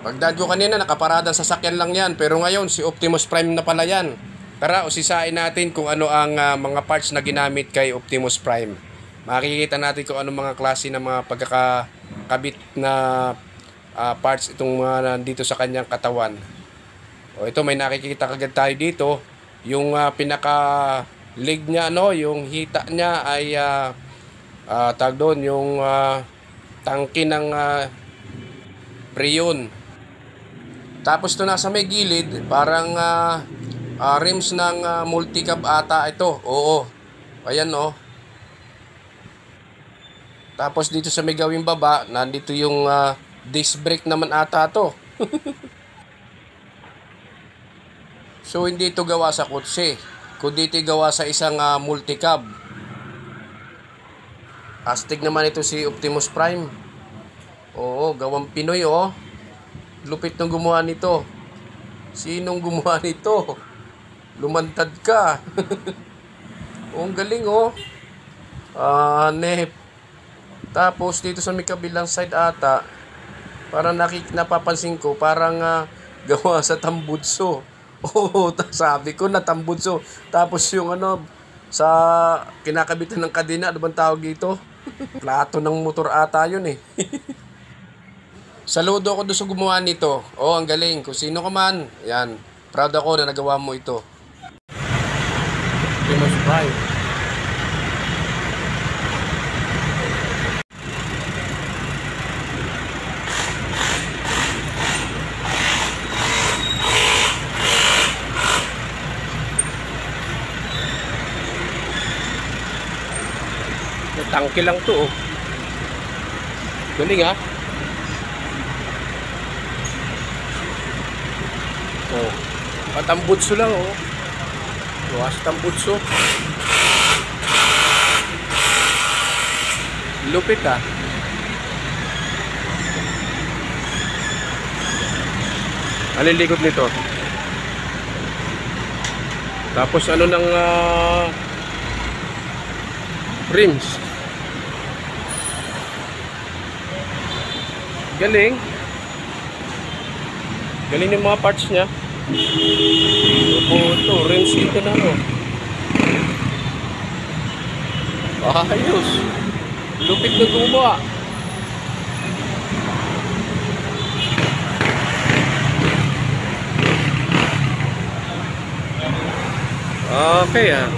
Pagdaan ko kanina, nakaparadang sasakyan lang yan. Pero ngayon, si Optimus Prime na pala yan. Tara, usisain natin kung ano ang mga parts na ginamit kay Optimus Prime. Makikita natin kung ano mga klase ng mga pagkakabit na parts itong mga nandito sa kanyang katawan. O ito, may nakikita kagad tayo dito. Yung pinaka leg niya, ano, yung hita niya ay tag doon, yung tangke ng preyon. Tapos ito nasa may gilid, parang rims ng multicab ata ito. Oo. Ayan, oh. Tapos dito sa may gawing baba, nandito yung disc brake naman ata to. So hindi ito gawa sa kotse, kundi ito gawa sa isang multicab. Astig naman ito si Optimus Prime. Oo, gawang Pinoy, oh. Lupit nung gumawa nito. Sinong gumawa nito? Lumantad ka. Oh, ang galing, oh. Nep. Tapos dito sa may kabilang side ata, parang napapansin ko, parang gawa sa tambutso. Oh, sabi ko na tambutso. Tapos yung ano, sa kinakabitan ng kadena, ano bang tawag dito? Plato ng motor ata yun eh. Saludo ako doon sa gumawa nito. Oh, ang galing. Kung sino ka man, yan. Proud ako na nagawa mo ito. Optimus Prime. Tangke lang to, oh. Galing, ha? Oh, patambutso lang, oh. Luwas tambutso. Lupit, ha? Alilikot nito. Tapos ano ng rims. Galing. Galing yung mga parts niya. Ito, rims dito na, oh. Ayos. Lupit na gumawa. Okay, ah.